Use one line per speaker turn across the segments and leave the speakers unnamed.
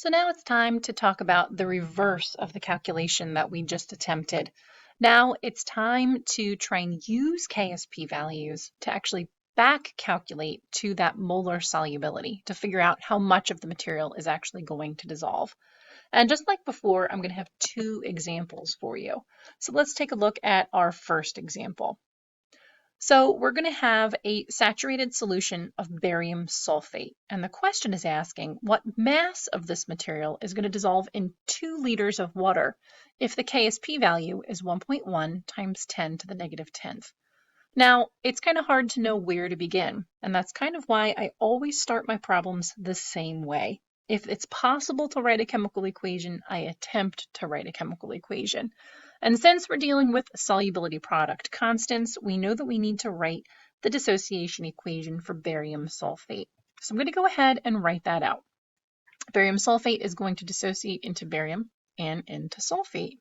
So now it's time to talk about the reverse of the calculation that we just attempted. Now it's time to try and use KSP values to actually back calculate to that molar solubility to figure out how much of the material is actually going to dissolve. And just like before, I'm going to have two examples for you. So let's take a look at our first example. So we're going to have a saturated solution of barium sulfate. And the question is asking what mass of this material is going to dissolve in 2 liters of water if the KSP value is 1.1 times 10 to the negative 10th. Now, it's kind of hard to know where to begin, and that's kind of why I always start my problems the same way. If it's possible to write a chemical equation, I attempt to write a chemical equation. And since we're dealing with solubility product constants, we know that we need to write the dissociation equation for barium sulfate. So I'm going to go ahead and write that out. Barium sulfate is going to dissociate into barium and into sulfate.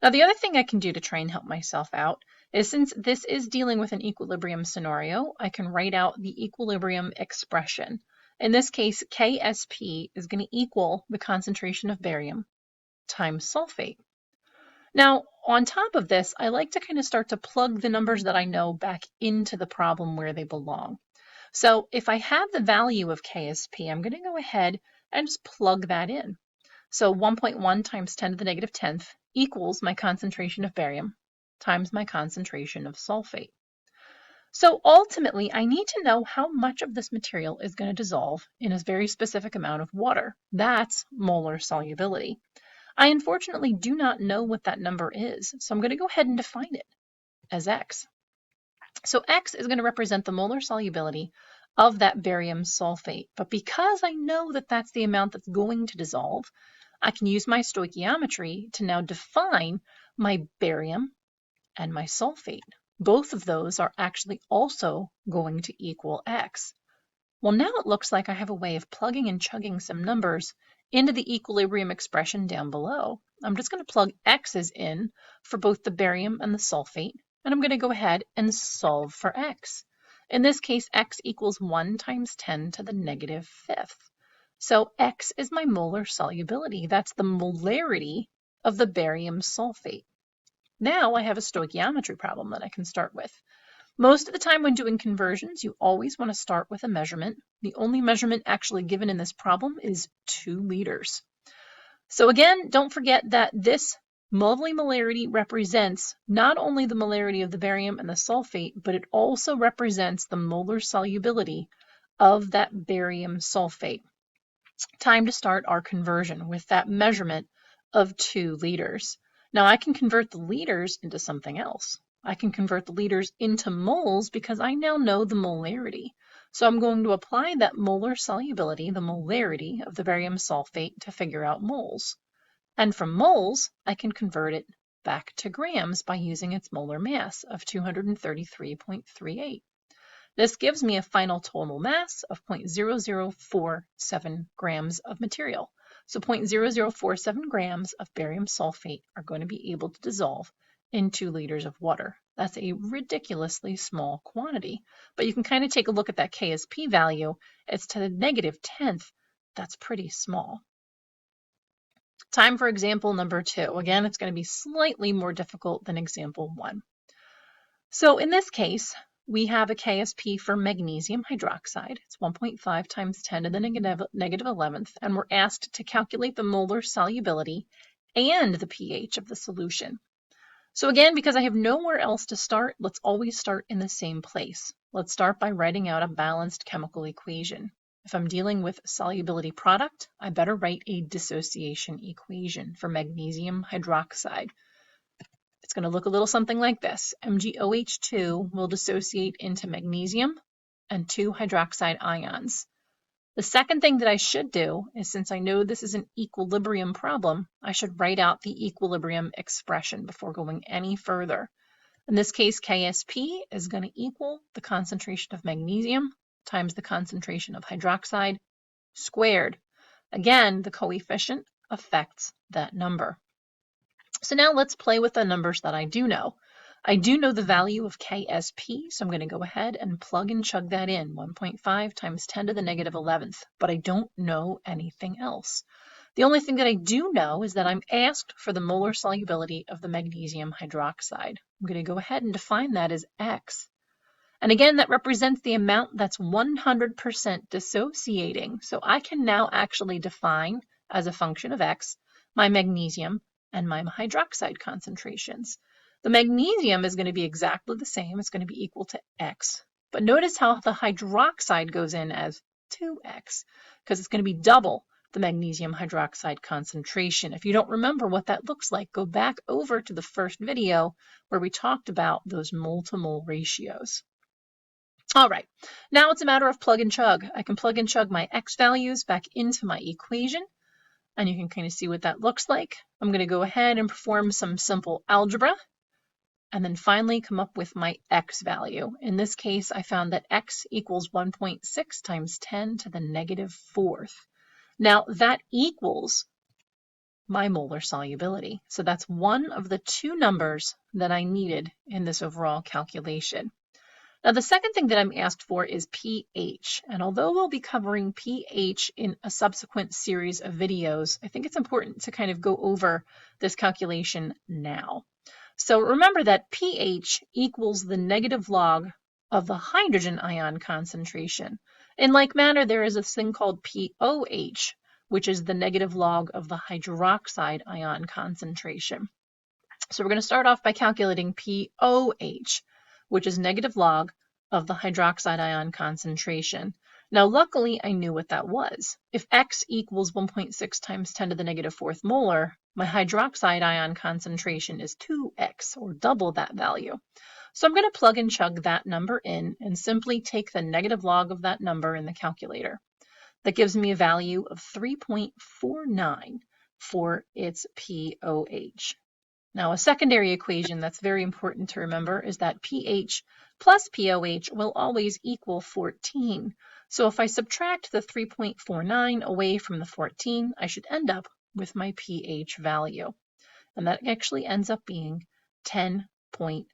Now, the other thing I can do to try and help myself out is, since this is dealing with an equilibrium scenario, I can write out the equilibrium expression. In this case, KSP is going to equal the concentration of barium times sulfate. Now, on top of this, I like to kind of start to plug the numbers that I know back into the problem where they belong. So if I have the value of KSP, I'm going to go ahead and just plug that in. So 1.1 times 10 to the negative 10th equals my concentration of barium times my concentration of sulfate. So ultimately, I need to know how much of this material is going to dissolve in a very specific amount of water. That's molar solubility. I unfortunately do not know what that number is, so I'm going to go ahead and define it as X. So X is going to represent the molar solubility of that barium sulfate. But because I know that that's the amount that's going to dissolve, I can use my stoichiometry to now define my barium and my sulfate. Both of those are actually also going to equal X. Well, now it looks like I have a way of plugging and chugging some numbers into the equilibrium expression down below. I'm just going to plug X's in for both the barium and the sulfate, and I'm going to go ahead and solve for X. In this case, X equals 1 times 10 to the negative 5th. So X is my molar solubility. That's the molarity of the barium sulfate. Now I have a stoichiometry problem that I can start with. Most of the time when doing conversions, you always want to start with a measurement. The only measurement actually given in this problem is 2 liters. So again, don't forget that this lovely molarity represents not only the molarity of the barium and the sulfate, but it also represents the molar solubility of that barium sulfate. Time to start our conversion with that measurement of 2 liters. Now I can convert the liters into something else. I can convert the liters into moles because I now know the molarity. So I'm going to apply that molar solubility, the molarity of the barium sulfate, to figure out moles. And from moles, I can convert it back to grams by using its molar mass of 233.38. This gives me a final total mass of 0.0047 grams of material. So 0.0047 grams of barium sulfate are going to be able to dissolve in 2 liters of water. That's a ridiculously small quantity, but you can kind of take a look at that KSP value. It's to the negative 10th. That's pretty small. Time for example number 2. Again, it's going to be slightly more difficult than example 1. So in this case, we have a KSP for magnesium hydroxide. It's 1.5 times 10 to the negative 11th, and we're asked to calculate the molar solubility and the pH of the solution. So again, because I have nowhere else to start, let's always start in the same place. Let's start by writing out a balanced chemical equation. If I'm dealing with solubility product, I better write a dissociation equation for magnesium hydroxide. It's going to look a little something like this. MgOH2 will dissociate into magnesium and 2 hydroxide ions. The second thing that I should do is, since I know this is an equilibrium problem, I should write out the equilibrium expression before going any further. In this case, KSP is going to equal the concentration of magnesium times the concentration of hydroxide squared. Again, the coefficient affects that number. So now let's play with the numbers that I do know. I do know the value of KSP, so I'm going to go ahead and plug and chug that in, 1.5 times 10 to the negative 11th, but I don't know anything else. The only thing that I do know is that I'm asked for the molar solubility of the magnesium hydroxide. I'm going to go ahead and define that as X. And again, that represents the amount that's 100% dissociating. So I can now actually define, as a function of X, my magnesium and my hydroxide concentrations. The magnesium is going to be exactly the same. It's going to be equal to X. But notice how the hydroxide goes in as 2X, because it's going to be double the magnesium hydroxide concentration. If you don't remember what that looks like, go back over to the first video where we talked about those mole-to-mole ratios. All right, now it's a matter of plug and chug. I can plug and chug my X values back into my equation, and you can kind of see what that looks like. I'm going to go ahead and perform some simple algebra, and then finally come up with my X value. In this case, I found that X equals 1.6 times 10 to the negative 4th. Now that equals my molar solubility. So that's one of the two numbers that I needed in this overall calculation. Now the second thing that I'm asked for is pH, and although we'll be covering pH in a subsequent series of videos, I think it's important to kind of go over this calculation now. So remember that pH equals the negative log of the hydrogen ion concentration. In like manner, there is a thing called pOH, which is the negative log of the hydroxide ion concentration. So we're going to start off by calculating pOH, which is negative log of the hydroxide ion concentration. Now, luckily, I knew what that was. If X equals 1.6 times 10 to the negative 4th molar, my hydroxide ion concentration is 2X, or double that value. So I'm going to plug and chug that number in and simply take the negative log of that number in the calculator. That gives me a value of 3.49 for its pOH. Now, a secondary equation that's very important to remember is that pH plus pOH will always equal 14. So if I subtract the 3.49 away from the 14, I should end up with my pH value. And that actually ends up being 10.51.